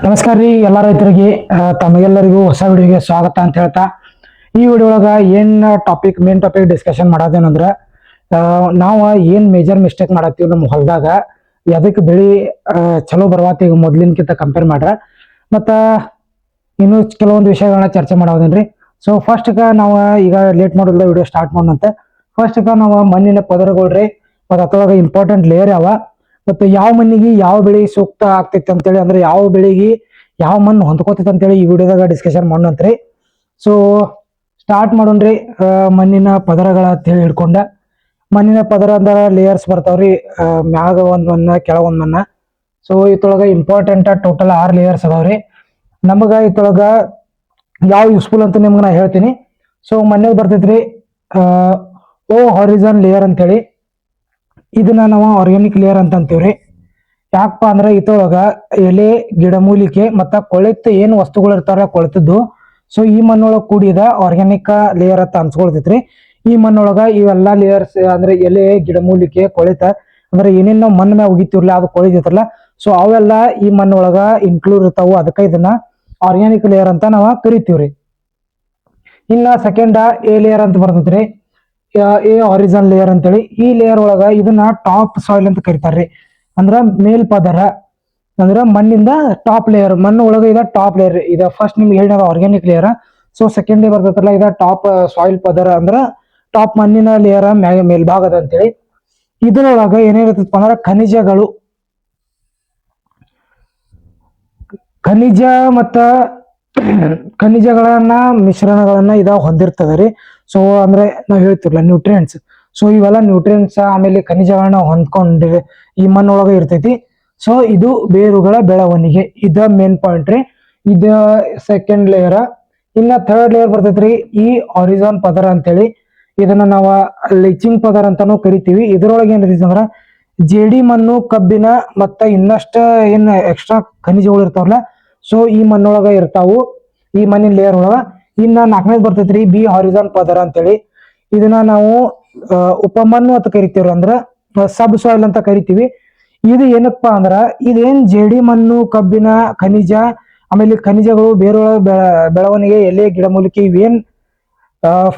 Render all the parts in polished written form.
ನಮಸ್ಕಾರ ರೀ ಎಲ್ಲ ರೈತರಿಗೆ ತಮಗೆಲ್ಲರಿಗೂ ಹೊಸ ವಿಡಿಯೋಗೆ ಸ್ವಾಗತ ಅಂತ ಹೇಳ್ತಾ ಈ ವಿಡಿಯೋ ಒಳಗ ಮೇನ್ ಟಾಪಿಕ್ ಡಿಸ್ಕಷನ್ ಮಾಡೋದೇನಂದ್ರ ನಾವು ಏನ್ ಮೇಜರ್ ಮಿಸ್ಟೇಕ್ ಮಾಡತ್ತೀವಿ ನಮ್ಮ ಹೊಲದಾಗ ಅದಕ್ಕೆ ಬೆಳಿ ಚಲೋ ಬರವಾತಿ ಈಗ ಮೊದ್ಲಿನಕಿಂತ ಕಂಪೇರ್ ಮಾಡ್ರ ಮತ್ತ ಇನ್ನು ಕೆಲವೊಂದು ವಿಷಯಗಳನ್ನ ಚರ್ಚೆ ಮಾಡೋದೇನ್ರಿ. ಸೊ ಫಸ್ಟ್ ನಾವು ಈಗ ಲೇಟ್ ಮಾಡೋದ ವಿಡಿಯೋ ಸ್ಟಾರ್ಟ್ ಮಾಡೋಣಂತೆ. ಫಸ್ಟ್ ನಾವು ಮಣ್ಣಿನ ಪದರಗಳ್ರಿ ಮತ್ತು ಅದ್ರೊಳಗೆ ಇಂಪಾರ್ಟೆಂಟ್ ಲೇಯರ್ ಯಾವ ಮತ್ತು ಯಾವ ಮಣ್ಣಿಗೆ ಯಾವ ಬೆಳೆ ಸೂಕ್ತ ಆಗ್ತೈತಿ ಅಂತೇಳಿ ಅಂದ್ರೆ ಯಾವ ಬೆಳೆಗೆ ಯಾವ ಮಣ್ಣು ಹೊಂದ್ಕೋತೈತಿ ಅಂತೇಳಿ ಈ ವಿಡಿಯೋದಾಗ ಡಿಸ್ಕಷನ್ ಮಾಡೋಣಂತ್ರಿ. ಸೊ ಸ್ಟಾರ್ಟ್ ಮಾಡೋಣ್ರಿ. ಮಣ್ಣಿನ ಪದರಗಳ ಅಂತ ಹೇಳಿ ಹಿಡ್ಕೊಂಡ ಮಣ್ಣಿನ ಪದರ ಅಂದ್ರ ಲೇಯರ್ಸ್ ಬರ್ತಾವ್ರಿ. ಮ್ಯಾಗ ಒಂದ್ ಮಣ್ಣ ಕೆಳಗ ಒಂದ್ ಮಣ್ಣ. ಸೊ ಇದ್ರೊಳಗ ಇಂಪಾರ್ಟೆಂಟ್ ಟೋಟಲ್ 6 ಲೇಯರ್ಸ್ ಅದಾವ್ರಿ. ನಮಗ ಇದ್ರೊಳಗ ಯಾವ ಯೂಸ್ಫುಲ್ ಅಂತ ನಿಮ್ಗೆ ನಾ ಹೇಳ್ತೀನಿ. ಸೊ ಮಣ್ಣಿಗೆ ಬರ್ತೈತ್ರಿ ಓ ಹಾರಿಜಾನ್ ಲೇಯರ್ ಅಂತೇಳಿ. ಇದನ್ನ ನಾವು ಆರ್ಗ್ಯಾನಿಕ್ ಲೇಯರ್ ಅಂತ ಅಂತೀವ್ರಿ. ಯಾಕಪ್ಪ ಅಂದ್ರೆ ಇದ್ರೊಳಗ ಎಲೆ ಗಿಡಮೂಲಿಕೆ ಮತ್ತ ಕೊಳೆತ ಏನ್ ವಸ್ತುಗಳು ಇರ್ತಾರ ಕೊಳೆತದ್ದು. ಸೊ ಈ ಮಣ್ಣೊಳಗ ಕೂಡಿದ ಆರ್ಗ್ಯಾನಿಕ್ ಲೇಯರ್ ಅಂತ ಅನ್ಸ್ಕೊಳ್ತೈತ್ರಿ. ಈ ಮಣ್ಣೊಳಗ ಇವೆಲ್ಲಾ ಲೇಯರ್ಸ್ ಅಂದ್ರೆ ಎಲೆ ಗಿಡಮೂಲಿಕೆ ಕೊಳೆತ ಅಂದ್ರೆ ಏನೇನ್ ನಾವು ಮಣ್ಣ ಮ್ಯಾಗ ಉಗಿತಿರ್ಲ ಅದು ಕೊಳಿತೈತ್ರಲ್ಲ. ಸೊ ಅವೆಲ್ಲ ಈ ಮಣ್ಣೊಳಗ ಇನ್ಕ್ಲೂಡ್ ಇರ್ತಾವು. ಅದಕ್ಕ ಇದನ್ನ ಆರ್ಗ್ಯಾನಿಕ್ ಲೇಯರ್ ಅಂತ ನಾವ ಕರಿತೀವ್ರಿ. ಇನ್ನ ಸೆಕೆಂಡ್ ಎ ಲೇಯರ್ ಅಂತ ಬರ್ತೈತ್ರಿ. ಎ ಹಾರಿಜಾನ್ ಲೇಯರ್ ಅಂತೇಳಿ. ಈ ಲೇಯರ್ ಒಳಗ ಇದನ್ನ ಟಾಪ್ ಸಾಯಿಲ್ ಅಂತ ಕರಿತಾರ್ರಿ. ಅಂದ್ರ ಮೇಲ್ಪದರ ಅಂದ್ರ ಮಣ್ಣಿಂದ ಟಾಪ್ ಲೇಯರ್. ಮಣ್ಣು ಒಳಗ ಇದ ಟಾಪ್ ಲೇಯರ್. ಇದ ಫಸ್ಟ್ ನಿಮ್ಗೆ ಹೇಳಿದ ಆರ್ಗ್ಯಾನಿಕ್ ಲೇಯರ್. ಸೊ ಸೆಕೆಂಡ್ ಬರ್ತೈತಲ್ಲ ಇದ ಟಾಪ್ ಸಾಯಿಲ್ ಪದರ ಅಂದ್ರ ಟಾಪ್ ಮಣ್ಣಿನ ಲೇಯರ್ ಮೇಲ್ಭಾಗದ ಅಂತೇಳಿ. ಇದ್ರೊಳಗ ಏನಿರ್ತಪ್ಪ ಅಂದ್ರ ಖನಿಜ ಮತ್ತ ಖನಿಜಗಳನ್ನ ಮಿಶ್ರಣಗಳನ್ನ ಇದ ಹೊಂದಿರ್ತದ್ರಿ. ಸೊ ಅಂದ್ರೆ ನಾವ್ ಹೇಳ್ತಿರ್ಲ ನ್ಯೂಟ್ರಿಯೆಂಟ್ಸ್. ಸೊ ಇವೆಲ್ಲ ನ್ಯೂಟ್ರಿಯೆಂಟ್ಸ್ ಆಮೇಲೆ ಖನಿಜಗಳನ್ನ ಹೊಂದ್ಕೊಂಡ್ರಿ ಈ ಮಣ್ಣೊಳಗ ಇರ್ತೈತಿ. ಸೊ ಇದು ಬೇರುಗಳ ಬೆಳವಣಿಗೆ. ಇದ ಮೇನ್ ಪಾಯಿಂಟ್ ರೀ. ಇದ ಸೆಕೆಂಡ್ ಲೇಯರ್. ಇನ್ನ ಥರ್ಡ್ ಲೇಯರ್ ಬರ್ತೈತ್ರಿ ಈ ಹಾರಿಜಾನ್ ಪದರ ಅಂತೇಳಿ. ಇದನ್ನ ನಾವ ಲಿಚಿಂಗ್ ಪದರ ಅಂತಾನು ಕರಿತೀವಿ. ಇದ್ರೊಳಗೆ ಏನಿರ್ತೈತಿ ಅಂದ್ರ ಜೇಡಿ ಮಣ್ಣು ಕಬ್ಬಿನ ಮತ್ತ ಇನ್ನಷ್ಟ ಏನ್ ಎಕ್ಸ್ಟ್ರಾ ಖನಿಜಗಳು ಇರ್ತಾವಲ್ಲ ಸೊ ಈ ಮಣ್ಣೊಳಗ ಇರ್ತಾವು ಈ ಮಣ್ಣಿನ ಲೇಯರ್ ಒಳಗ. ಇನ್ನ 4ನೇದು ಬರ್ತೈತ್ರಿ ಬಿ ಹಾರಿಜಾನ್ ಪದರ ಅಂತೇಳಿ. ಇದನ್ನ ನಾವು ಉಪಮಣ್ಣು ಅಂತ ಕರಿತೀವ್ರಿ. ಅಂದ್ರ ಸಬ್ ಸಾಯಿಲ್ ಅಂತ ಕರಿತೀವಿ. ಇದು ಏನಪ್ಪಾ ಅಂದ್ರ ಇದೇನ್ ಜೇಡಿ ಮಣ್ಣು ಕಬ್ಬಿನ ಖನಿಜ ಆಮೇಲೆ ಖನಿಜಗಳು ಬೇರೊಳ ಬೆಳವಣಿಗೆ ಎಲೆ ಗಿಡಮೂಲಿಕೆ ಇವೇನ್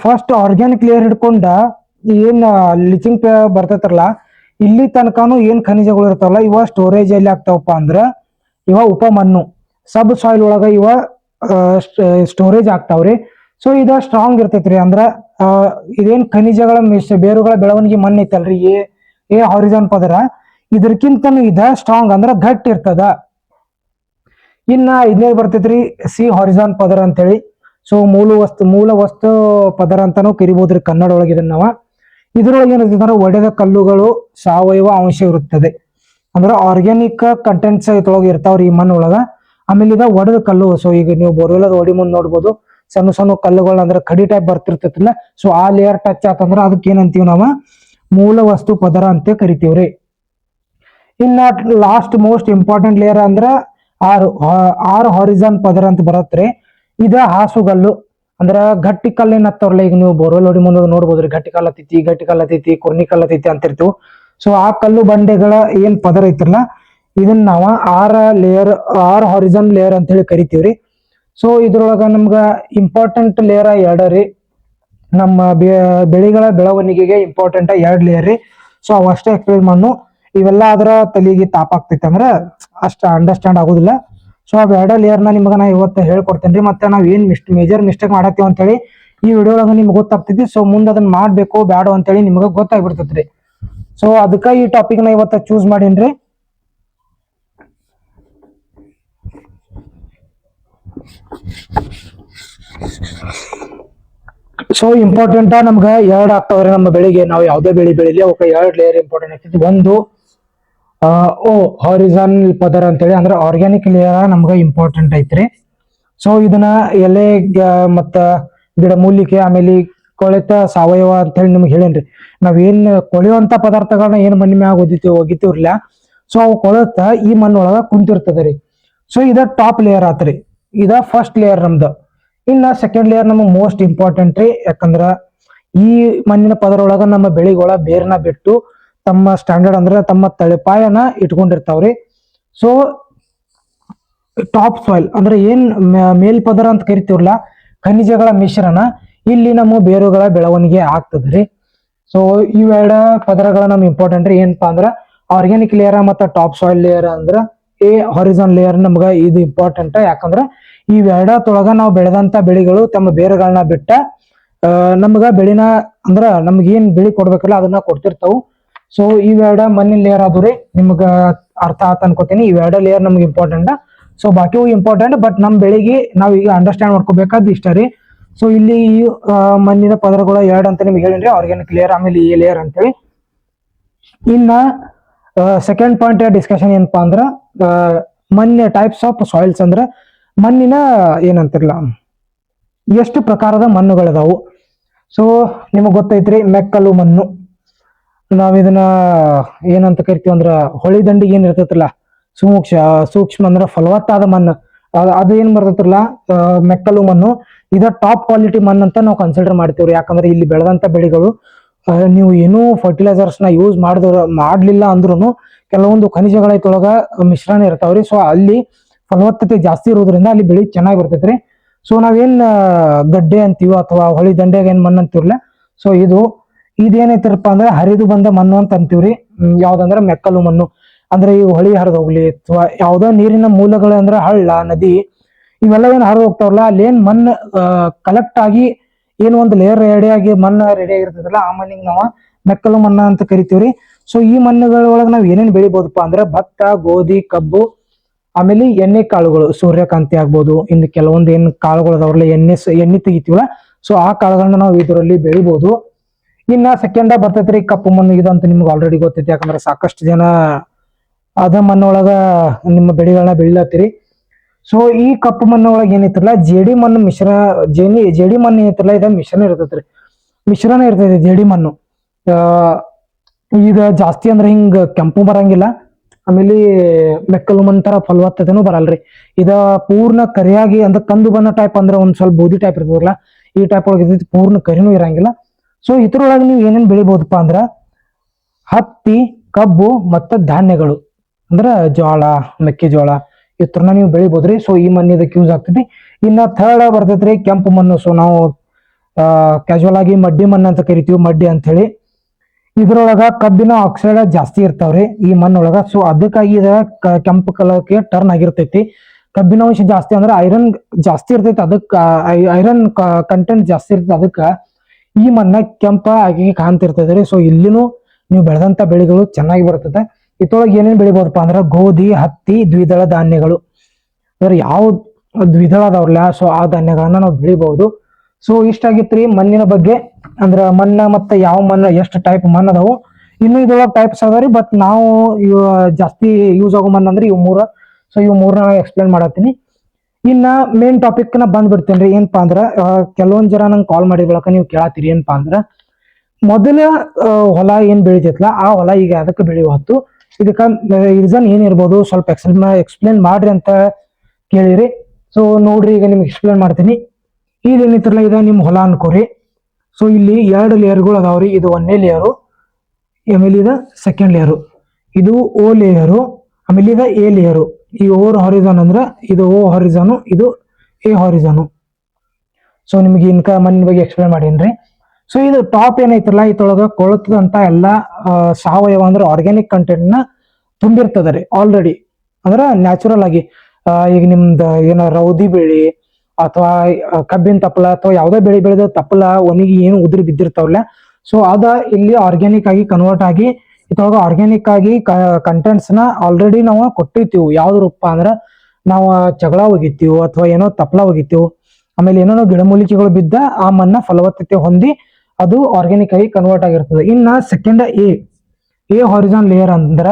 ಫಸ್ಟ್ ಆರ್ಗ್ಯಾನಿಕ್ ಲೇಯರ್ ಹಿಡ್ಕೊಂಡ ಏನ್ ಲಿಚಿಂಗ್ ಬರ್ತೈತ್ರಲ್ಲ ಇಲ್ಲಿ ತನಕನು ಏನ್ ಖನಿಜಗಳು ಇರ್ತಾವಲ್ಲ ಇವ ಸ್ಟೋರೇಜ್ ಎಲ್ಲಿ ಆಗ್ತಾವಪ್ಪ ಅಂದ್ರ ಇವ ಉಪಮಣ್ಣು ಸಬ್ ಸಾಯಿಲ್ ಒಳಗ ಇವ ಸ್ಟೋರೇಜ್ ಆಗ್ತಾವ್ರಿ. ಸೊ ಇದ ಸ್ಟ್ರಾಂಗ್ ಇರ್ತೈತ್ರಿ. ಅಂದ್ರ ಇದೇನ್ ಖನಿಜಗಳ ಬೇರುಗಳ ಬೆಳವಣಿಗೆ ಮಣ್ಣು ಐತಲ್ರಿ ಎ ಹಾರಿಜಾನ್ ಪದರ ಇದ್ರಕ್ಕಿಂತನೂ ಇದ ಸ್ಟ್ರಾಂಗ್ ಅಂದ್ರ ಗಟ್ಟಿ ಇರ್ತದ. ಇನ್ನ 5ನೇದು ಬರ್ತೈತ್ರಿ ಸಿ ಹಾರಿಜಾನ್ ಪದರ ಅಂತೇಳಿ. ಸೊ ಮೂಲ ವಸ್ತು ಪದರ ಅಂತಾನು ಕರಿಬಹುದ್ರಿ ಕನ್ನಡ ಒಳಗೆ ಇದನ್ನ ನಾವ. ಇದ್ರೊಳಗೆ ಏನಿರ್ತೈತಿ ಅಂದ್ರೆ ಒಡೆದ ಕಲ್ಲುಗಳು ಸಾವಯವ ಅಂಶ ಇರುತ್ತದೆ. ಅಂದ್ರೆ ಆರ್ಗ್ಯಾನಿಕ್ ಕಂಟೆಂಟ್ಸ್ ಇದ್ರೊಳಗೆ ಇರ್ತಾವ್ರಿ ಈ ಮಣ್ಣೊಳಗ. ಆಮೇಲೆ ಇದ ಒಡೆದ ಕಲ್ಲು. ಸೊ ಈಗ ನೀವು ಬೋರ್ವೆಲ್ ಹೊಡಿ ಮುಂದ್ ನೋಡ್ಬೋದು ಸಣ್ಣ ಸಣ್ಣ ಕಲ್ಲುಗಳು ಅಂದ್ರೆ ಕಡಿ ಟೈಪ್ ಬರ್ತಿರ್ತೈತಿಲ್ಲ. ಸೊ ಆ ಲೇಯರ್ ಟಚ್ ಆತಂದ್ರ ಅದಕ್ಕೆ ಏನಂತೀವಿ ನಾವ ಮೂಲ ವಸ್ತು ಪದರ ಅಂತ ಕರಿತೀವ್ರಿ. ಇನ್ನ ಲಾಸ್ಟ್ ಮೋಸ್ಟ್ ಇಂಪಾರ್ಟೆಂಟ್ ಲೇಯರ್ ಅಂದ್ರ ಆರ್ ಹಾರಿಜಾನ್ ಪದರ ಅಂತ ಬರತ್ರಿ. ಇದ ಹಾಸುಗಲ್ಲು ಅಂದ್ರ ಗಟ್ಟಿ ಕಲ್ಲಿನ ಹತ್ತವ್ರಲ್ಲ. ಈಗ ನೀವು ಬೋರ್ವೆಲ್ ಹೊಡಿ ಮುಂದೆ ನೋಡ್ಬೋದ್ರಿ ಗಟ್ಟಿ ಕಲ್ ಹತ್ತೈತಿ ಕೊರ್ನಿ ಕಲ್ ಹತ್ತೈತಿ ಅಂತಿರ್ತೀವಿ. ಸೊ ಆ ಕಲ್ಲು ಬಂಡೆಗಳ ಏನ್ ಪದರ ಐತಿರಲ್ಲ ಇದನ್ನ ನಾವ ಆರ್ ಹಾರಿಜಾನ್ ಲೇಯರ್ ಅಂತ ಹೇಳಿ ಕರಿತೀವ್ರಿ. ಸೊ ಇದ್ರೊಳಗ ನಮ್ಗ ಇಂಪಾರ್ಟೆಂಟ್ ಲೇಯರ್ 2 ರೀ. ನಮ್ಮ ಬೆಳೆಗಳ ಬೆಳವಣಿಗೆಗೆ ಇಂಪಾರ್ಟೆಂಟ್ 2 ಲೇಯರ್ ರೀ. ಸೊ ಅವಷ್ಟೇ ಎಕ್ಸ್ಪ್ಲೇನ್ ಮಾಡು. ಇವೆಲ್ಲ ಅದರ ತಲೆಗೆ ತಾಪಾಗ್ತೈತೆ ಅಂದ್ರ ಅಷ್ಟ ಅಂಡರ್ಸ್ಟ್ಯಾಂಡ್ ಆಗೋದಿಲ್ಲ. ಸೊ ಆ 2 ಲೇಯರ್ನ ನಿಮ್ಗ ನಾ ಇವತ್ತು ಹೇಳ್ಕೊಡ್ತೇನ್ರಿ. ಮತ್ತೆ ನಾವ್ ಏನ್ ಮೇಜರ್ ಮಿಸ್ಟೇಕ್ ಮಾಡತ್ತೀವಿ ಅಂತೇಳಿ ಈ ವಿಡಿಯೋದಾಗ ನಿಮ್ಗೆ ಗೊತ್ತಾಗ್ತೈತಿ. ಸೊ ಮುಂದೆ ಅದನ್ನ ಮಾಡ್ಬೇಕು ಬ್ಯಾಡ ಅಂತೇಳಿ ನಿಮ್ಗೆ ಗೊತ್ತಾಗ್ಬಿಡ್ತೈತ್ರಿ. ಸೊ ಅದಕ್ಕ ಈ ಟಾಪಿಕ್ ನ ಇವತ್ತ ಚೂಸ್ ಮಾಡೀನ್ರಿ. ಸೊ ಇಂಪಾರ್ಟೆಂಟ್ ನಮ್ಗ 2 ಆಗ್ತಾವ್ರಿ ನಮ್ಮ ಬೆಳಿಗ್ಗೆ. ನಾವು ಯಾವ್ದೇ ಬೆಳಿಲಿ ಅವಕ್ಕ 2 ಲೇಯರ್ ಇಂಪಾರ್ಟೆಂಟ್ ಆಗ್ತೈತಿ. ಒಂದು ಹಾರಿಜಾನ್ ಪದರ ಅಂತೇಳಿ ಅಂದ್ರೆ ಆರ್ಗ್ಯಾನಿಕ್ ಲೇಯರ್ ನಮ್ಗ ಇಂಪಾರ್ಟೆಂಟ್ ಐತ್ರಿ. ಸೊ ಇದನ್ನ ಎಲೆ ಮತ್ತ ಗಿಡ ಮೂಲಿಕೆ ಆಮೇಲೆ ಕೊಳೆತ ಸಾವಯವ ಅಂತೇಳಿ ನಿಮ್ಗೆ ಹೇಳೇನ್ರಿ. ನಾವೇನ್ ಕೊಳೆಯುವಂತ ಪದಾರ್ಥಗಳನ್ನ ಏನ್ ಮಣ್ಣಿ ಮ್ಯಾಗ ಒಗಿತೀವ್ರಲ್ಲ ಸೊ ಅವು ಕೊಳೆತ ಈ ಮಣ್ಣೊಳಗ ಕುಂತಿರ್ತದ್ರಿ. ಸೊ ಇದ ಟಾಪ್ ಲೇಯರ್ ಆತ್ರಿ. ಇದ ಫಸ್ಟ್ ಲೇಯರ್ ನಮ್ದು. ಇನ್ನ ಸೆಕೆಂಡ್ ಲೇಯರ್ ನಮಗ್ ಮೋಸ್ಟ್ ಇಂಪಾರ್ಟೆಂಟ್ ರೀ. ಯಾಕಂದ್ರ ಈ ಮಣ್ಣಿನ ಪದರೊಳಗ ನಮ್ಮ ಬೆಳಿಗಳ ಬೇರ್ನ ಬಿಟ್ಟು ತಮ್ಮ ಸ್ಟ್ಯಾಂಡರ್ಡ್ ಅಂದ್ರೆ ತಮ್ಮ ತಳಿಪಾಯನ ಇಟ್ಕೊಂಡಿರ್ತಾವ್ರಿ. ಸೊ ಟಾಪ್ ಸಾಯಿಲ್ ಅಂದ್ರೆ ಏನ್ ಮೇಲ್ಪದರ ಅಂತ ಕರಿತೀವಲ್ಲ, ಖನಿಜಗಳ ಮಿಶ್ರಣ ಇಲ್ಲಿ ನಮ್ಮ ಬೇರುಗಳ ಬೆಳವಣಿಗೆ ಆಗ್ತದ್ರಿ. ಸೊ ಇವೆರಡ ಪದರಗಳ ನಮ್ ಇಂಪಾರ್ಟೆಂಟ್ ರೀ. ಏನಪ್ಪಾ ಅಂದ್ರ ಆರ್ಗ್ಯಾನಿಕ್ ಲೇಯರ್ ಮತ್ತು ಟಾಪ್ ಸಾಯಿಲ್ ಲೇಯರ್ ಅಂದ್ರ ಹಾರಿಜಾನ್ ಲೇಯರ್ ನಮ್ಗ ಇದು ಇಂಪಾರ್ಟೆಂಟ್. ಯಾಕಂದ್ರ ಇವೆರಡತೊಳಗ ನಾವು ಬೆಳೆದಂತ ಬೆಳೆಗಳು ತಮ್ಮ ಬೇರುಗಳನ್ನ ಬಿಟ್ಟ ನಮ್ಗ ಬೆಳಿನ ಅಂದ್ರ ನಮ್ಗ ಏನ್ ಬೆಳಿ ಕೊಡ್ಬೇಕಲ್ಲ ಅದನ್ನ ಕೊಡ್ತಿರ್ತಾವು. ಸೊ ಇವೆರಡ ಮಣ್ಣಿನ ಲೇಯರ್ ಆದ್ರಿ, ನಿಮ್ಗ ಅರ್ಥ ಆತ ಅನ್ಕೋತೀನಿ. ಇವೆರಡ ಲೇಯರ್ ನಮ್ಗೆ ಇಂಪಾರ್ಟೆಂಟ್. ಸೊ ಬಾಕಿವು ಇಂಪಾರ್ಟೆಂಟ್, ಬಟ್ ನಮ್ ಬೆಳಿಗ್ಗೆ ನಾವ್ ಈಗ ಅಂಡರ್ಸ್ಟ್ಯಾಂಡ್ ಮಾಡ್ಕೋಬೇಕಾದ್ ಇಷ್ಟ ರೀ. ಸೊ ಇಲ್ಲಿ ಮಣ್ಣಿನ ಪದರಗಳು ಎರಡು ಅಂತ ನಿಮ್ಗೆ ಹೇಳಿನ್ರಿ, ಆರ್ಗ್ಯಾನಿಕ್ ಲೇಯರ್ ಆಮೇಲೆ ಈ ಲೇಯರ್ ಅಂತೇಳಿ. ಇನ್ನ ಸೆಕೆಂಡ್ ಪಾಯಿಂಟ್ ಡಿಸ್ಕಷನ್ ಏನಪ್ಪಾ ಅಂದ್ರ ಮಣ್ಣಿನ ಟೈಪ್ಸ್ ಆಫ್ ಸಾಯಿಲ್ಸ್ ಅಂದ್ರ ಮಣ್ಣಿನ ಏನಂತಿರ್ಲ ಎಷ್ಟು ಪ್ರಕಾರದ ಮಣ್ಣುಗಳಿದಾವು. ಸೊ ನಿಮಗ್ ಗೊತ್ತೈತ್ರಿ, ಮೆಕ್ಕಲು ಮಣ್ಣು ನಾವ್ ಇದನ್ನ ಏನಂತ ಕರಿತೀವಿ ಅಂದ್ರ ಹೊಳಿ ದಂಡಿಗೆ ಏನ್ ಇರ್ತೈತಿಲ್ಲ ಸೂಕ್ಷ್ಮ ಅಂದ್ರ ಫಲವತ್ತಾದ ಮಣ್ಣು, ಅದು ಏನ್ ಬರ್ತೈತಿಲ್ಲ ಮೆಕ್ಕಲು ಮಣ್ಣು. ಇದ ಟಾಪ್ ಕ್ವಾಲಿಟಿ ಮಣ್ಣು ಅಂತ ನಾವು ಕನ್ಸಿಡರ್ ಮಾಡ್ತೀವ್ರಿ. ಯಾಕಂದ್ರೆ ಇಲ್ಲಿ ಬೆಳೆದಂತ ಬೆಳೆಗಳು ನೀವು ಏನೂ ಫರ್ಟಿಲೈಸರ್ಸ್ ನ ಯೂಸ್ ಮಾಡ್ಲಿಲ್ಲ ಅಂದ್ರೂ ಕೆಲವೊಂದು ಖನಿಜಗಳ ಇದ್ರೊಳಗ ಮಿಶ್ರಣ ಇರ್ತಾವ್ರಿ. ಸೊ ಅಲ್ಲಿ ಫಲವತ್ತತೆ ಜಾಸ್ತಿ ಇರೋದ್ರಿಂದ ಅಲ್ಲಿ ಬೆಳಿ ಚೆನ್ನಾಗಿ ಬರ್ತೈತ್ರಿ. ಸೊ ನಾವೇನ್ ಗಡ್ಡೆ ಅಂತೀವೋ ಅಥವಾ ಹೊಳಿ ದಂಡೆಗೆ ಏನ್ ಮಣ್ಣು ಅಂತೀವ್ರಲ್ಲ, ಸೊ ಇದೇನೈತಿರಪ್ಪ ಅಂದ್ರೆ ಹರಿದು ಬಂದ ಮಣ್ಣು ಅಂತ ಅಂತೀವ್ರಿ. ಯಾವ್ದಂದ್ರ ಮೆಕ್ಕಲು ಮಣ್ಣು. ಅಂದ್ರೆ ಈ ಹೊಳಿ ಹರಿದು ಹೋಗ್ಲಿ ಅಥವಾ ಯಾವ್ದೋ ನೀರಿನ ಮೂಲಗಳು ಅಂದ್ರೆ ಹಳ್ಳ, ನದಿ ಇವೆಲ್ಲ ಏನ್ ಹರಿದು ಹೋಗ್ತಾವಲ್ಲ, ಅಲ್ಲಿ ಏನ್ ಮಣ್ಣು ಕಲೆಕ್ಟ್ ಆಗಿ ಏನ್ ಒಂದು ಲೇಯರ್ ರೆಡಿ ಆಗಿ ಮಣ್ಣು ರೆಡಿ ಆಗಿರ್ತದಲ್ಲ, ಆ ಮಣ್ಣಿಗೆ ನಾವು ಮೆಕ್ಕಲು ಮಣ್ಣು ಅಂತ ಕರಿತೀವ್ರಿ. ಸೊ ಈ ಮಣ್ಣುಗಳ ಒಳಗೆ ನಾವ್ ಏನೇನ್ ಬೆಳಿಬಹುದಪ್ಪ ಅಂದ್ರೆ ಭತ್ತ, ಗೋಧಿ, ಕಬ್ಬು, ಆಮೇಲೆ ಎಣ್ಣೆ ಕಾಳುಗಳು, ಸೂರ್ಯಕಾಂತಿ ಆಗ್ಬೋದು. ಇನ್ನು ಕೆಲವೊಂದು ಏನ್ ಕಾಳುಗಳು ಅದಾವ್ರಲ್ಲ, ಎಣ್ಣೆ ತೆಗಿತೀವಲ್ಲ, ಸೊ ಆ ಕಾಳುಗಳನ್ನ ನಾವು ಇದರಲ್ಲಿ ಬೆಳಿಬಹುದು. ಇನ್ನ ಸೆಕೆಂಡ್ ಬರ್ತೈತ್ರಿ ಕಪ್ಪು ಮಣ್ಣು. ಇದಂತ ನಿಮ್ಗೆ ಆಲ್ರೆಡಿ ಗೊತ್ತೈತಿ, ಯಾಕಂದ್ರೆ ಸಾಕಷ್ಟು ಜನ ಅದ ಮಣ್ಣೊಳಗ ನಿಮ್ಮ ಬೆಳೆಗಳನ್ನ ಬೆಳಿಲತ್ತೀರಿ. ಸೊ ಈ ಕಪ್ಪು ಮಣ್ಣು ಒಳಗೆ ಏನೈತಿರಲ್ಲ ಜೇಡಿ ಮಣ್ಣು ಜೇಡಿ ಮಣ್ಣು ಏನೈತಿರಲ್ಲ ಇದ ಮಿಶ್ರಣ ಇರ್ತೈತಿ ಜೇಡಿ ಮಣ್ಣು. ಈಗ ಜಾಸ್ತಿ ಅಂದ್ರೆ ಹಿಂಗ ಕೆಂಪು ಬರಂಗಿಲ್ಲ, ಆಮೇಲೆ ಮೆಕ್ಕಲು ಮಣ್ಣು ತರ ಫಲವತ್ತತೆನೂ ಬರಲ್ರಿ. ಇದ ಪೂರ್ಣ ಕರಿಯಾಗಿ ಅಂದ್ರೆ ಕಂದು ಬಣ್ಣ ಟೈಪ್ ಅಂದ್ರೆ ಒಂದ್ ಸ್ವಲ್ಪ ಬೂದಿ ಟೈಪ್ ಇರ್ತದಲ್ಲ, ಈ ಟೈಪ್ ಒಳಗೆ ಇರ್ತೈತಿ, ಪೂರ್ಣ ಕರಿನೂ ಇರಂಗಿಲ್ಲ. ಸೊ ಇದ್ರೊಳಗೆ ನೀವು ಏನೇನ್ ಬೆಳಿಬಹುದಪ್ಪ ಅಂದ್ರ ಹತ್ತಿ, ಕಬ್ಬು ಮತ್ತ ಧಾನ್ಯಗಳು ಅಂದ್ರ ಜೋಳ, ಮೆಕ್ಕೆಜೋಳ ಇತ್ರನ್ನ ನೀವು ಬೆಳಿಬಹುದ್ರಿ. ಸೊ ಈ ಮಣ್ಣು ಇದಕ್ಕೆ ಯೂಸ್ ಆಗ್ತೈತಿ. ಇನ್ನ ಥರ್ಡ್ ಬರ್ತೈತ್ರಿ ಕೆಂಪು ಮಣ್ಣು. ಸೊ ನಾವು ಕ್ಯಾಶುವಲ್ ಆಗಿ ಮಡ್ಡಿ ಮಣ್ಣು ಅಂತ ಕರಿತೀವಿ, ಮಡ್ಡಿ ಅಂತ ಹೇಳಿ. ಇದ್ರೊಳಗ ಕಬ್ಬಿನ ಆಕ್ಸೈಡ್ ಜಾಸ್ತಿ ಇರ್ತಾವ್ರಿ ಈ ಮಣ್ಣೊಳಗ. ಸೊ ಅದಕ್ಕಾಗಿ ಇದ ಕೆಂಪು ಕಲರ್ಗೆ ಟರ್ನ್ ಆಗಿರ್ತೈತಿ. ಕಬ್ಬಿನ ಅಂಶ ಜಾಸ್ತಿ ಅಂದ್ರೆ ಐರನ್ ಜಾಸ್ತಿ ಇರ್ತೈತಿ, ಅದಕ್ಕ ಐರನ್ ಕಂಟೆಂಟ್ ಜಾಸ್ತಿ ಇರ್ತೈತಿ, ಅದಕ್ಕ ಈ ಮಣ್ಣ ಕೆಂಪ ಆಗಿ ಕಾಣ್ತಿರ್ತೈತ್ರಿ. ಸೊ ಇಲ್ಲಿನೂ ನೀವು ಬೆಳೆದಂತ ಬೆಳೆಗಳು ಚೆನ್ನಾಗಿ ಬರ್ತದೆ. ಇದ್ರೊಳಗೆ ಏನೇನ್ ಬೆಳಿಬಹುದಪ್ಪ ಅಂದ್ರ ಗೋಧಿ, ಹತ್ತಿ, ದ್ವಿದಳ ಧಾನ್ಯಗಳು. ಅಂದ್ರೆ ಯಾವ ದ್ವಿದಳ ಅದಾವ್ರಲ್ಲ, ಸೊ ಆ ಧಾನ್ಯಗಳನ್ನ ನಾವು ಬೆಳಿಬಹುದು. ಸೊ ಇಷ್ಟಾಗಿತ್ರಿ ಮಣ್ಣಿನ ಬಗ್ಗೆ. ಅಂದ್ರ ಮಣ್ಣ ಮತ್ತೆ ಯಾವ ಮಣ್ಣು ಎಷ್ಟು ಟೈಪ್ ಮಣ್ಣು ಅದಾವು, ಇನ್ನು ಇದ್ರೊಳಗೆ ಟೈಪ್ಸ್ ಅದಾವ್ರಿ. ಬಟ್ ನಾವು ಜಾಸ್ತಿ ಯೂಸ್ ಆಗೋ ಮಣ್ಣು ಅಂದ್ರೆ ಇವು ಮೂರ. ಸೊ ಇವು ಮೂರನ್ನ ಎಕ್ಸ್ಪ್ಲೇನ್ ಮಾಡತ್ತೀನಿ. ಇನ್ನ ಮೇನ್ ಟಾಪಿಕ್ ನ ಬಂದ್ಬಿಡ್ತೇನ್ರಿ. ಏನಪ್ಪಾ ಅಂದ್ರ ಕೆಲವೊಂದ್ ಜನ ನಂಗೆ ಕಾಲ್ ಮಾಡಿದ ಬಳಕ ನೀವು ಕೇಳತ್ತೀರಿ ಏನಪ್ಪಾ ಅಂದ್ರ ಮೊದಲ ಹೊಲ ಏನ್ ಬೆಳಿತೈತ್ಲ ಆ ಹೊಲ ಈಗ ಅದಕ್ಕೆ ಬೆಳೆಯುವತ್ತು, ಇದಕ್ಕ ರೀಸನ್ ಏನಿರ್ಬೋದು ಸ್ವಲ್ಪ ಎಕ್ಸ್ಪ್ಲೇನ್ ಮಾಡ್ರಿ ಅಂತ ಕೇಳಿರಿ. ಸೊ ನೋಡ್ರಿ, ಈಗ ನಿಮ್ಗೆ ಎಕ್ಸ್ಪ್ಲೇನ್ ಮಾಡ್ತೀನಿ. ಇದೇನಿತ್ರಲ್ಲ ಇದ ನಿಮ್ ಹೊಲ ಅನ್ಕೋರಿ. ಸೊ ಇಲ್ಲಿ 2 ಲೇಯರ್ಗಳು ಅದಾವ್ರಿ. ಇದು 1ನೇ ಲೇಯರು, ಆಮೇಲೆ ಇದ ಸೆಕೆಂಡ್ ಲೇಯರು. ಇದು ಓ ಲೇಯರು, ಆಮೇಲೆ ಇದ ಎ ಲೇಯರು. ಈ ಓರ್ ಹಾರಿಜಾನ್ ಅಂದ್ರ ಇದು ಓ ಹಾರಿಜಾನು, ಇದು ಎ ಹಾರಿಜಾನು. ಸೊ ನಿಮ್ಗೆ ಇನ್ಕ ಮಣ್ಣಿನ ಬಗ್ಗೆ ಎಕ್ಸ್ಪ್ಲೇನ್ ಮಾಡೀನ್ರಿ. ಸೊ ಇದು ಟಾಪ್ ಏನೈತ್ರಲ್ಲ ಇದ್ರೊಳಗ ಕೊಳತದಂತ ಎಲ್ಲಾ ಸಾವಯವ ಅಂದ್ರೆ ಆರ್ಗ್ಯಾನಿಕ್ ಕಂಟೆಂಟ್ ನ ತುಂಬಿರ್ತದ್ರಿ ಆಲ್ರೆಡಿ. ಅಂದ್ರ ನ್ಯಾಚುರಲ್ ಆಗಿ ಈಗ ನಿಮ್ದ ಏನ ರೌದಿ ಬೆಳಿ ಅಥವಾ ಕಬ್ಬಿನ ತಪ್ಪಲ ಅಥವಾ ಯಾವ್ದೋ ಬೆಳೆ ಬೆಳೆದ ತಪ್ಪಲ ಒಣಗಿ ಏನು ಉದುರಿ ಬಿದ್ದಿರ್ತಾವಲ್ಲ, ಸೊ ಅದ ಇಲ್ಲಿ ಆರ್ಗ್ಯಾನಿಕ್ ಆಗಿ ಕನ್ವರ್ಟ್ ಆಗಿ ಇದ್ರೊಳಗ ಆರ್ಗ್ಯಾನಿಕ್ ಆಗಿ ಕಂಟೆಂಟ್ಸ್ ನ ಆಲ್ರೆಡಿ ನಾವು ಕೊಟ್ಟಿರ್ತೀವಿ. ಯಾವ್ದು ರೂಪ ಅಂದ್ರ ನಾವು ಜಗಳ ಒಗಿತೀವಿ ಅಥವಾ ಏನೋ ತಪ್ಪಲ ಒಗಿತೀವಿ, ಆಮೇಲೆ ಏನೋ ಗಿಡಮೂಲಿಕೆಗಳು ಬಿದ್ದ ಆ ಮಣ್ಣ ಫಲವತ್ತತೆ ಹೊಂದಿ ಅದು ಆರ್ಗ್ಯಾನಿಕ್ ಆಗಿ ಕನ್ವರ್ಟ್ ಆಗಿರ್ತದೆ. ಇನ್ನ ಸೆಕೆಂಡ್ ಎ ಹಾರಿಜಾನ್ ಲೇಯರ್ ಅಂದ್ರ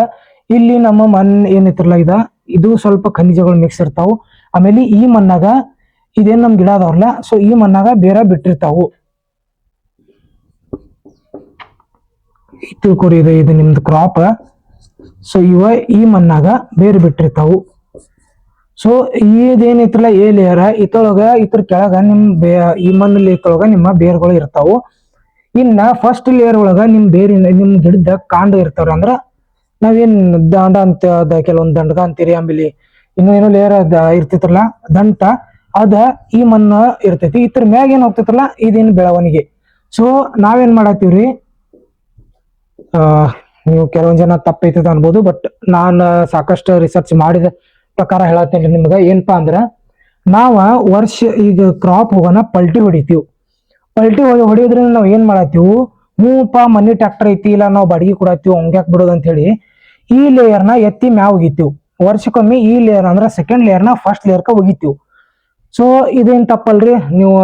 ಇಲ್ಲಿ ನಮ್ಮ ಮಣ್ಣು ಏನಿತ್ರಲ್ಲ ಇದು ಸ್ವಲ್ಪ ಖನಿಜಗಳು ಮಿಕ್ಸ್ ಇರ್ತಾವು. ಆಮೇಲೆ ಈ ಮಣ್ಣಾಗ ಇದೇನ್ ನಮ್ ಗಿಡ ಅದಾವ್ರಲ್ಲ, ಸೊ ಈ ಮಣ್ಣಾಗ ಬೇರೆ ಬಿಟ್ಟಿರ್ತಾವು. ತಿಳ್ಕೊರಿ, ಇದು ನಿಮ್ದು ಕ್ರಾಪ್. ಸೊ ಈ ಮಣ್ಣಾಗ ಬೇರೆ ಬಿಟ್ಟಿರ್ತಾವು. ಸೊ ಇದೇನೈತ್ರಲ್ಲ ಎ ಲೇಯರ್, ಇದ್ರ ಕೆಳಗ ಈ ಮಣ್ಣಲ್ಲಿ ಇತ್ತೊಳಗ ನಿಮ್ಮ ಬೇರ್ಗಳು ಇರ್ತಾವು. ಇನ್ನ ಫಸ್ಟ್ ಲೇಯರ್ ಒಳಗ ನಿಮ್ ಗಿಡದ ಕಾಂಡ ಇರ್ತಾವ್ರ. ಅಂದ್ರ ನಾವೇನ್ ದಾಂಡ ಅಂತ ಕೆಲವೊಂದ್ ದಂಡಗ ಅಂತೀರಿ, ಆಮೇಲೆ ಇನ್ನೇನೋ ಲೇಯರ್ ಇರ್ತಿತ್ರಲ್ಲ ದಂಟ ಅದ ಈ ಮಣ್ಣು ಇರ್ತೈತಿ. ಇದ್ರ ಮ್ಯಾಗ ಏನ್ ಹೋಗ್ತೈತ್ರಲ್ಲ ಇದೇನು ಬೆಳವಣಿಗೆ. ಸೊ ನಾವೇನ್ ಮಾಡತ್ತೀವ್ರಿ, ನೀವು ಕೆಲವೊಂದ್ ಜನ ತಪ್ಪೈತದ ಅನ್ಬೋದು, ಬಟ್ ನಾನು ಸಾಕಷ್ಟು ರಿಸರ್ಚ್ ಮಾಡಿದ ಪ್ರಕಾರ ಹೇಳತ್ತೇನೆ ನಿಮ್ಗ. ಏನಪ್ಪಾ ಅಂದ್ರ ನಾವ ವರ್ಷ ಈಗ ಕ್ರಾಪ್ ಹೋಗೋಣ ಪಲ್ಟಿ ಹೊಡಿತೀವಿ. ಪಲ್ಟಿ ಹೊಡಿಯೋದ್ರಿಂದ ನಾವ್ ಏನ್ ಮಾಡತ್ತೀವಿ, ಹೂಪ ಮನಿ ಟ್ರ್ಯಾಕ್ಟರ್ ಐತಿ ಇಲ್ಲ ನಾವು ಬಾಡಿಗೆ ಕೊಡತ್ತೀವಿ ಹಂಗ್ಯಾಕ್ ಬಿಡೋದು ಅಂತ ಹೇಳಿ ಈ ಲೇಯರ್ನ ಎತ್ತಿ ಮ್ಯಾವ್ ಒಗಿತೀವಿ. ವರ್ಷಕ್ಕೊಮ್ಮೆ ಈ ಲೇಯರ್ ಅಂದ್ರ ಸೆಕೆಂಡ್ ಲೇಯರ್ನ ಫಸ್ಟ್ ಲೇಯರ್ಕ ಒಗಿತೀವಿ. ಸೊ ಇದೇನ್ ತಪ್ಪಲ್ರಿ, ನೀವು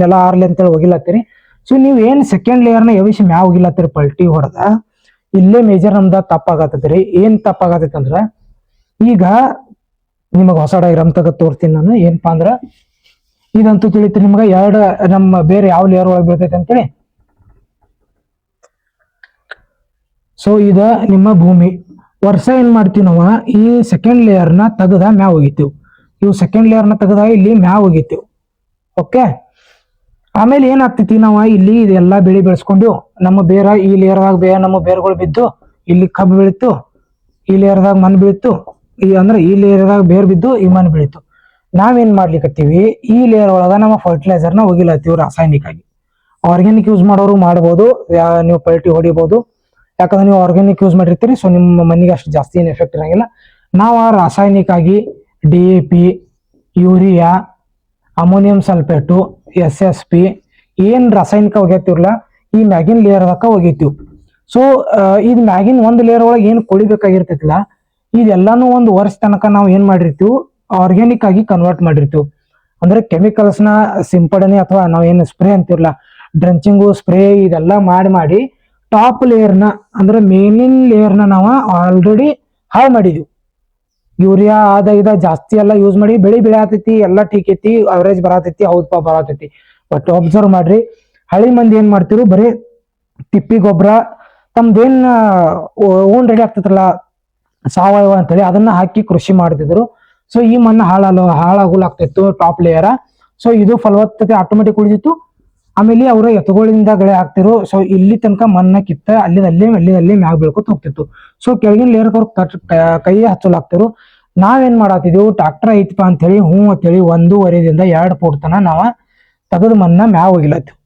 ನೆಲ ಆರ್ಲಿ ಅಂತೇಳಿ ಒಗಿಲತ್ತೀರಿ. ಸೊ ನೀವ್ ಏನ್ ಸೆಕೆಂಡ್ ಲೇಯರ್ನ ಎವಿಸಿ ಮ್ಯಾವ್ ಒಗಿಲತ್ತೀರಿ ಪಲ್ಟಿ ಹೊಡೆದ, ಇಲ್ಲೇ ಮೇಜರ್ ನಮ್ದ ತಪ್ಪಾಗತ್ತೈತ್ರಿ. ಏನ್ ತಪ್ಪಾಗತೈತಿ ಅಂದ್ರ, ಈಗ ನಿಮಗ ಹೊಸ ಡೈಗ್ರಾಮ್ ತಗದ್ ತೋರ್ತೀನಿ ನಾನು. ಏನಪ್ಪಾ ಅಂದ್ರ ಇದಂತೂ ತಿಳಿತ್ರಿ ನಿಮ್ಗ ಎರಡು ನಮ್ಮ ಬೇರೆ ಯಾವ ಲೇಯರ್ ಒಳಗೆ ಬೀಳ್ತೈತಿ ಅಂತೇಳಿ. ಸೊ ಇದ ನಿಮ್ಮ ಭೂಮಿ. ವರ್ಷ ಏನ್ ಮಾಡ್ತೀವಿ ನಾವ, ಈ ಸೆಕೆಂಡ್ ಲೇಯರ್ನ ತೆಗದ ಮ್ಯಾವ್ ಒಗಿತೀವಿ. ಇವು ಸೆಕೆಂಡ್ ಲೇಯರ್ನ ತೆಗದ ಇಲ್ಲಿ ಮ್ಯಾವ್ ಒಗಿತೀವಿ. ಓಕೆ, ಆಮೇಲೆ ಏನಾಗ್ತೈತಿ, ನಾವ ಇಲ್ಲಿ ಇದೆಲ್ಲಾ ಬೆಳಿ ಬೆಳೆಸ್ಕೊಂಡು ನಮ್ಮ ಬೇರ ಈ ಲೇಯರ್ದಾಗ ನಮ್ಮ ಬೇರ್ಗಳು ಬಿದ್ದು ಇಲ್ಲಿ ಕಬ್ಬು ಬೀಳಿತ್ತು, ಈ ಲೇಯರ್ದಾಗ ಮಣ್ಣು ಬೀಳಿತ್ತು, ಅಂದ್ರೆ ಈ ಲೇಯರ್ದಾಗ ಬೇರ್ ಬಿದ್ದು ಈ ಮಣ್ಣು ಬೀಳಿತ್ತು. ನಾವೇನ್ ಮಾಡ್ಲಿಕ್ಕತ್ತೀವಿ, ಈ ಲೇಯರ್ ಒಳಗ ನಮ್ಮ ಫರ್ಟಿಲೈಸರ್ನ ಒಗಿಲತ್ತೀವಿ ರಾಸಾಯನಿಕ ಆಗಿ. ಆರ್ಗ್ಯಾನಿಕ್ ಯೂಸ್ ಮಾಡೋರು ಮಾಡ್ಬೋದು, ನೀವು ಪಲ್ಟಿ ಹೊಡಿಬಹುದು. ಯಾಕಂದ್ರೆ ನೀವು ಆರ್ಗ್ಯಾನಿಕ್ ಯೂಸ್ ಮಾಡಿರ್ತೀರಿ, ಸೊ ನಿಮ್ಮ ಮಣ್ಣಿಗೆ ಅಷ್ಟು ಜಾಸ್ತಿ ಏನು ಎಫೆಕ್ಟ್ ಇರಂಗಿಲ್ಲ. ನಾವು ರಾಸಾಯನಿಕ ಆಗಿ DAP, urea, ammonium sulphate, SSP ಏನ್ ರಾಸಾಯನಿಕ ಒಗ್ಯತಿವ್ರಲ್ಲ ಈ ಮ್ಯಾಗಿನ್ ಲೇಯರ್ ತನಕ ಒಗಿತೀವಿ. ಸೊ ಇದು ಮ್ಯಾಗಿನ್ ಒಂದ್ ಲೇಯರ್ ಒಳಗೆ ಏನ್ ಕೊಳಿಬೇಕಾಗಿರ್ತೈತಿಲ್ಲ ಇದೆಲ್ಲಾನು ಒಂದು ವರ್ಷ ತನಕ ನಾವು ಏನ್ ಮಾಡಿರ್ತೀವಿ, ಆರ್ಗ್ಯಾನಿಕ್ ಆಗಿ ಕನ್ವರ್ಟ್ ಮಾಡಿರ್ತೀವಿ. ಅಂದ್ರೆ ಕೆಮಿಕಲ್ಸ್ ನ ಸಿಂಪಡಣೆ ಅಥವಾ ನಾವ್ ಏನ್ ಸ್ಪ್ರೇ ಅಂತಿರ್ಲ, ಡ್ರಂಚಿಂಗು ಸ್ಪ್ರೇ ಇದೆಲ್ಲ ಮಾಡಿ ಟಾಪ್ ಲೇಯರ್ನ ಅಂದ್ರೆ ಮೇಲಿನ ಲೇಯರ್ನ ನಾವು ಆಲ್ರೆಡಿ ಹಾಳು ಮಾಡಿದ್ವಿ. ಯೂರಿಯಾ ಇದ ಜಾಸ್ತಿ ಎಲ್ಲ ಯೂಸ್ ಮಾಡಿ ಬೆಳಿ ಆತೈತಿ, ಎಲ್ಲ ಟೀಕ್ ಐತಿ, ಅವರೇಜ್ ಬರತೈತಿ, ಹೌದಪ್ಪ ಬರತೈತಿ. ಬಟ್ ಅಬ್ಸರ್ವ್ ಮಾಡ್ರಿ, ಹಳಿ ಮಂದಿ ಏನ್ ಮಾಡ್ತಿರು, ಬರೀ ತಿಪ್ಪಿ ಗೊಬ್ಬರ ತಮ್ದೇನ್ ಓನ್ ರೆಡಿ ಆಗ್ತೈತ್ರಲ್ಲ ಸಾವಯವ ಅಂತೇಳಿ ಅದನ್ನ ಹಾಕಿ ಕೃಷಿ ಮಾಡ್ತಿದ್ರು. ಸೊ ಈ ಮಣ್ಣು ಹಾಳಾಗುಲಾಗ್ತಿತ್ತು ಟಾಪ್ ಲೇಯರ್. ಸೊ ಇದು ಫಲವತ್ತತೆ ಆಟೋಮೆಟಿಕ್ ಉಳಿದಿತ್ತು. ಆಮೇಲೆ ಅವರು ಎತ್ತುಗಳಿಂದ ಗಳೆ ಹಾಕ್ತಿರು. ಸೊ ಇಲ್ಲಿ ತನಕ ಮಣ್ಣ ಕಿತ್ತ ಅಲ್ಲಿ ಮ್ಯಾಗ್ ಬೆಳ್ಕೊತ ಹೋಗ್ತಿತ್ತು. ಸೊ ಕೆಳಗಿನ ಲೇಯರ್ ಕೈ ಹಚ್ಚಲಾಗ್ತಿರು. ನಾವೇನ್ ಮಾಡತ್ತಿದೀವಿ, ಟ್ರಾಕ್ಟರ್ ಐತಿಪ್ಪ ಅಂತ ಹೇಳಿ ಅಂತೇಳಿ 1.5 ದಿಂದ 2 ಫೂಟ್ ತನ ನಾವ ತೆಗೆದು ಮಣ್ಣ ಮ್ಯಾವ್ ಹೋಗಿಲತ್ತೀವಿ.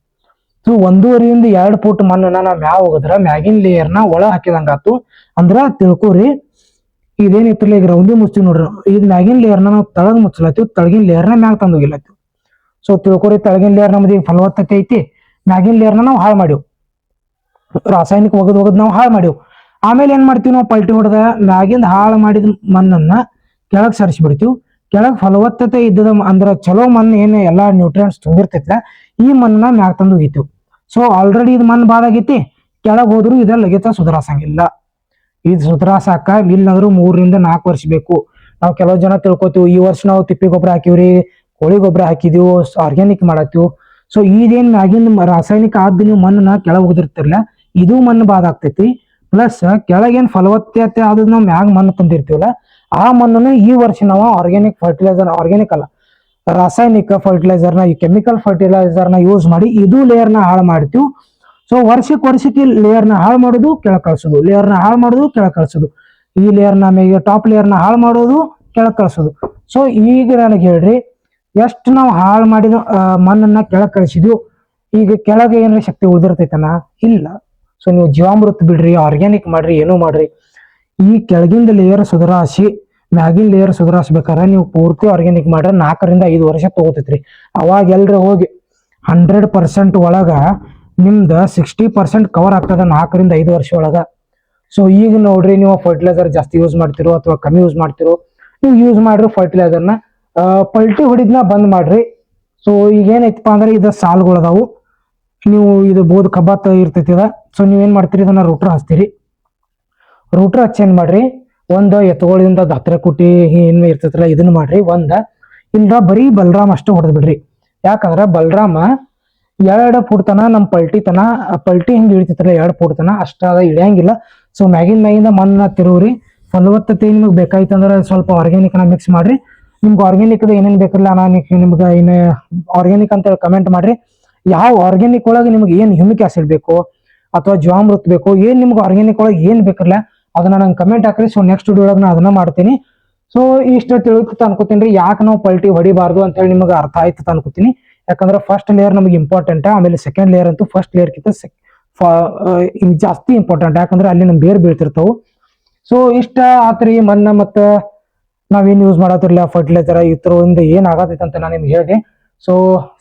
ಸೊ 1.5 ರಿಂದ 2 ಫೂಟ್ ಮಣ್ಣನ್ನ ನಾವ್ ಮ್ಯಾವ್ ಹೋಗದ್ರ ಮ್ಯಾಗಿನ ಲೇಯರ್ನ ಒಳ ಹಾಕಿದಂಗಾತು. ಅಂದ್ರ ತಿಳ್ಕೊರಿ, ಇದೇನಿತ್ತಲ್ಲ ಈಗ ರೌಂಡಿ ಮುಚ್ತೀವಿ ನೋಡ್ರಿ, ಇದ್ ಮ್ಯಾಗಿನ ಲೇಯರ್ನ ನಾವು ತಳಗ್ ಮುಚ್ಚಲತ್ತೀವಿ, ತಳಗಿನ ಲೇಯರ್ನ ಮ್ಯಾಗ್ ತಂದು ಹೋಗಿಲತ್ತೀವಿ. ಸೊ ತಿಳ್ಕೊರಿ, ತಳಗಿನ ಲೇಯರ್ ನಮ್ದು ಈಗ ಫಲವತ್ತತೆ ಐತಿ, ಮ್ಯಾಗಿನ ಲೇಯರ್ನ ನಾವು ಹಾಳು ಮಾಡಿವ್, ರಾಸಾಯನಿಕ ಒಗದ್ ನಾವು ಹಾಳು ಮಾಡಿವ್. ಆಮೇಲೆ ಏನ್ ಮಾಡ್ತೀವಿ, ನಾವು ಪಲ್ಟಿ ಹೊಡೆದ ಮ್ಯಾಗಿಂದ ಹಾಳು ಮಾಡಿದ ಮಣ್ಣನ್ನ ಕೆಳಗ್ ಸರಿಸಿ ಬಿಡ್ತೀವಿ. ಕೆಳಗ್ ಫಲವತ್ತತೆ ಇದ್ದದ ಅಂದ್ರ ಚಲೋ ಮಣ್ಣು ಏನ್ ಎಲ್ಲಾ ನ್ಯೂಟ್ರಿಯೆಂಟ್ಸ್ ತುಂಬಿರ್ತೈತ್ಲ ಈ ಮಣ್ಣನ್ನ ಮ್ಯಾಗ್ ತಂದು ಒಗಿತೀವಿ. ಸೊ ಆಲ್ರೆಡಿ ಇದು ಮಣ್ಣು ಬಾದಾಗೈತಿ, ಕೆಳಗ್ ಹೋದ್ರು ಇದೆಲ್ಲ ಲಗೇತ ಸುಧಾರಸಂಗಿಲ್ಲ. ಇದು ಸುಧಾರಸಾಕ ಇಲ್ಲಾಂದ್ರೂ 3 ರಿಂದ 4 ವರ್ಷ ಬೇಕು. ನಾವು ಕೆಲವು ಜನ ತಿಳ್ಕೊತೀವಿ, ಈ ವರ್ಷ ನಾವು ತಿಪ್ಪಿ ಗೊಬ್ಬರ ಹಾಕಿವ್ರಿ, ಕೋಳಿ ಗೊಬ್ಬರ ಹಾಕಿದೀವಿ, ಆರ್ಗ್ಯಾನಿಕ್ ಮಾಡತ್ತೀವಿ. ಸೊ ಇದೇನ್ ಮ್ಯಾಗಿನ ರಾಸಾಯನಿಕ ಆದ್ ನೀವು ಮಣ್ಣನ್ನ ಕೆಳಗ್ ಹೋಗಿರ್ತಿರ್ಲ ಇದು ಮಣ್ಣು ಬಾದ್ ಆಗ್ತೈತಿ. ಪ್ಲಸ್ ಕೆಳಗೇನ್ ಫಲವತ್ತತೆ ಆದ್ ನಾವು ಮ್ಯಾಗ್ ಮಣ್ಣು ತಂದಿರ್ತೀವಲ್ಲ ಆ ಮಣ್ಣನ್ನು ಈ ವರ್ಷ ನಾವು ಆರ್ಗ್ಯಾನಿಕ್ ಫರ್ಟಿಲೈಸರ್, ಆರ್ಗ್ಯಾನಿಕ್ ಅಲ್ಲ ರಾಸಾಯನಿಕ ಫರ್ಟಿಲೈಸರ್ನ, ಈ ಕೆಮಿಕಲ್ ಫರ್ಟಿಲೈಸರ್ನ ಯೂಸ್ ಮಾಡಿ ಇದು ಲೇಯರ್ನ ಹಾಳು ಮಾಡ್ತೀವಿ. ಸೊ ವರ್ಷಕ್ಕೆ ಲೇಯರ್ನ ಹಾಳು ಮಾಡೋದು, ಕೆಳಗ್ ಕಳ್ಸೋದು, ಲೇಯರ್ನ ಹಾಳು ಮಾಡೋದು, ಕೆಳಗ್ ಕಳ್ಸೋದು, ಈ ಲೇಯರ್ನ ಮೇಲೆ ಟಾಪ್ ಲೇಯರ್ನ ಹಾಳು ಮಾಡೋದು, ಕೆಳಗ್ ಕಳ್ಸೋದು. ಸೊ ಈಗ ನನಗೆ ಹೇಳ್ರಿ, ಎಷ್ಟು ನಾವು ಹಾಳು ಮಾಡಿದ ಮಣ್ಣನ್ನ ಕೆಳಗ್ ಕಳಿಸಿದ್ವು, ಈಗ ಕೆಳಗೆ ಏನ್ರಿ ಶಕ್ತಿ ಉಳಿದಿರ್ತೈತನ? ಇಲ್ಲ. ಸೊ ನೀವು ಜೀವಾಮೃತ ಬಿಡ್ರಿ, ಆರ್ಗ್ಯಾನಿಕ್ ಮಾಡ್ರಿ, ಏನೋ ಮಾಡ್ರಿ, ಈ ಕೆಳಗಿಂದ ಲೇಯರ್ ಸುಧಾರಿಸಿ ಮ್ಯಾಗಿನ ಲೇಯರ್ ಸುಧಾರಿಸ್ಬೇಕಾದ್ರೆ ನೀವು ಪೂರ್ತಿ ಆರ್ಗ್ಯಾನಿಕ್ ಮಾಡ್ರೆ 4 ರಿಂದ 5 ವರ್ಷ ತಗೋತೈತ್ರಿ. ಅವಾಗ ಎಲ್ರಿ ಹೋಗಿ 100% ಒಳಗ ನಿಮ್ದ 60% ಕವರ್ ಆಗ್ತದ 4 ರಿಂದ 5 ವರ್ಷ ಒಳಗ. ಸೊ ಈಗ ನೋಡ್ರಿ, ನೀವು ಫರ್ಟಿಲೈಸರ್ ಜಾಸ್ತಿ ಯೂಸ್ ಮಾಡ್ತಿರೋ ಅಥವಾ ಕಮ್ಮಿ ಯೂಸ್ ಮಾಡ್ತಿರೋ, ನೀವು ಯೂಸ್ ಮಾಡ್ರಿ ಫರ್ಟಿಲೈಸರ್ನ ಪಲ್ಟಿ ಹೊಡಿದ್ನ ಬಂದ್ ಮಾಡ್ರಿ. ಸೊ ಈಗ ಏನೈತಪ್ಪ ಅಂದ್ರೆ ಇದು ಸಾಲ್ಗಳದಾವು, ನೀವು ಇದು ಬೋದ್ ಕಬ್ಬಾತ್ ಇರ್ತೈತಿ ಅದ. ಸೊ ನೀವೇನ್ ಮಾಡ್ತೀರಿ, ಇದನ್ನ ರೂಟ್ರ್ ಹಚ್ತೀರಿ. ರೂಟ್ರ್ ಹಚ್ಚಿ ಏನ್ ಮಾಡ್ರಿ, ಒಂದ್ ಎತ್ತುಗಳಿಂದ ದತ್ರ ಕುಟಿ ಏನ್ ಇರ್ತೈತಲ್ಲ ಇದನ್ನ ಮಾಡ್ರಿ. ಇಲ್ಲ ಬರೀ ಬಲರಾಮ್ ಅಷ್ಟು ಹೊಡೆದ್ ಬಿಡ್ರಿ. ಯಾಕಂದ್ರ ಬಲರಾಮ 2 ಫೂಟ್ ತನ ನಮ್ ಪಲ್ಟಿ ಹಿಂಗ್ ಇಳಿತೈತಲ್ಲ 2 ಫೂಟ್ ತನ ಅಷ್ಟಾದ ಇಳಿಯಂಗಿಲ್ಲ. ಸೊ ಮ್ಯಾಗಿಂದ ಮಣ್ಣ ತಿರುವ್ರಿ. ಫಲವತ್ತತೆ ನಿಮ್ಗೆ ಬೇಕಾಯ್ತಂದ್ರ ಸ್ವಲ್ಪ ಆರ್ಗ್ಯಾನಿಕ್ ನ ಮಿಕ್ಸ್ ಮಾಡ್ರಿ. ನಿಮ್ಗೆ ಆರ್ಗ್ಯಾನಿಕ್ ಏನೇನ್ ಬೇಕಿಲ್ಲ ನಿಮ್ಗೆ ಏನ್ ಆರ್ಗ್ಯಾನಿಕ್ ಅಂತ ಕಮೆಂಟ್ ಮಾಡ್ರಿ. ಯಾವ ಆರ್ಗ್ಯಾನಿಕ್ ಒಳಗೆ ನಿಮ್ಗೆ ಏನ್ ಹ್ಯೂಮಿಕ್ ಆಸಿಡ್ ಬೇಕು ಅಥವಾ ಜೀವಾಮೃತ ಬೇಕು, ಏನ್ ನಿಮ್ಗೆ ಆರ್ಗ್ಯಾನಿಕ್ ಒಳಗೆ ಏನ್ ಬೇಕಿಲ್ಲ ಅದನ್ನ ನಂಗೆ ಕಮೆಂಟ್ ಹಾಕ್ರಿ. ಸೊ ನೆಕ್ಸ್ಟ್ ವಿಡಿಯೋ ಒಳಗೆ ನಾ ಅದನ್ನ ಮಾಡ್ತೀನಿ. ಸೊ ಇಷ್ಟ ತಿಳಿತು ಅನ್ಕೋತೀನಿ ರೀ. ಯಾಕೆ ನಾವು ಪಲ್ಟಿ ಹೊಡಿಬಾರ್ದು ಅಂತ ಹೇಳಿ ನಿಮಗೆ ಅರ್ಥ ಆಯ್ತು ಅನ್ಕೋತೀನಿ. ಯಾಕಂದ್ರೆ ಫಸ್ಟ್ ಲೇಯರ್ ನಮಗೆ ಇಂಪಾರ್ಟೆಂಟ್, ಆಮೇಲೆ ಸೆಕೆಂಡ್ ಲೇಯರ್ ಅಂತೂ ಫಸ್ಟ್ ಲೇಯರ್ ಕಿಂತ ಜಾಸ್ತಿ ಇಂಪಾರ್ಟೆಂಟ್, ಯಾಕಂದ್ರೆ ಅಲ್ಲಿ ನಮ್ ಬೇರ್ ಬೀಳ್ತಿರ್ತಾವು. ಸೊ ಇಷ್ಟ ಆತ್ರಿ. ಮಣ್ಣ ಮತ್ತ ನಾವೇನ್ ಯೂಸ್ ಮಾಡತ್ತಿರ್ಲಿಲ್ಲ ಫರ್ಟಿಲೈಸರ್ ಇದ್ರಿಂದ ಏನ್ ಆಗತೈತೆ ಅಂತ ನಾನು ನಿಮ್ಗೆ ಹೇಳಿದೆ. ಸೊ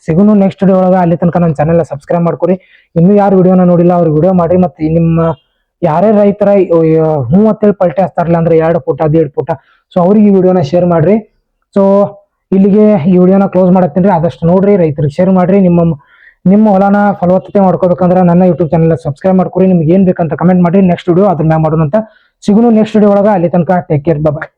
ಸಿಗುನು ನೆಕ್ಸ್ಟ್ ವಿಡಿಯೋ ಒಳಗ. ಅಲ್ಲಿ ತನಕ ನನ್ನ ಚಾನೆಲ್ ಸಬ್ಸ್ಕ್ರೈಬ್ ಮಾಡ್ಕೊರಿ. ಇನ್ನು ಯಾರು ವಿಡಿಯೋನ ನೋಡಿಲ್ಲ ಅವ್ರಿಗೆ ವಿಡಿಯೋ ಮಾಡಿ. ಮತ್ತೆ ನಿಮ್ಮ ಯಾರೇ ರೈತರ ಹ್ಞೂ ಅಂತೇಳಿ ಪಲ್ಟಿ ಹಚ್ತಾರಲ್ಲ ಅಂದ್ರೆ 2 ಫೋಟೋ 1.5 ಫೋಟೋ, ಸೊ ಅವ್ರಿಗೆ ಈ ವಿಡಿಯೋನ ಶೇರ್ ಮಾಡ್ರಿ. ಸೊ ಇಲ್ಲಿಗೆ ಈ ವಿಡಿಯೋನ ಕ್ಲೋಸ್ ಮಾಡತ್ತೀನಿ. ಆದಷ್ಟು ನೋಡ್ರಿ, ರೈತರಿಗೆ ಶೇರ್ ಮಾಡ್ರಿ. ನಿಮ್ಮ ಹೊಲನ ಫಲವತ್ತತೆ ಮಾಡ್ಕೋಬೇಕಂದ್ರೆ ನನ್ನ ಯೂಟ್ಯೂಬ್ ಚಾನಲ್ ಸಬ್ಸ್ಕ್ರೈಬ್ ಮಾಡ್ಕೊರಿ. ನಿಮ್ಗೆ ಏನ್ ಬೇಕಂತ ಕಮೆಂಟ್ ಮಾಡಿ, ನೆಕ್ಸ್ಟ್ ವಿಡಿಯೋ ಅದ್ರ ಮ್ಯಾಗ ಮಾಡೋಣ ಅಂತ. ಸಿಗುನು ನೆಕ್ಸ್ಟ್ ವಿಡಿಯೋ ಒಳಗ. ಅಲ್ಲಿ ತನಕ ಟೇಕ್ ಕೇರ್, ಬಾಯ್.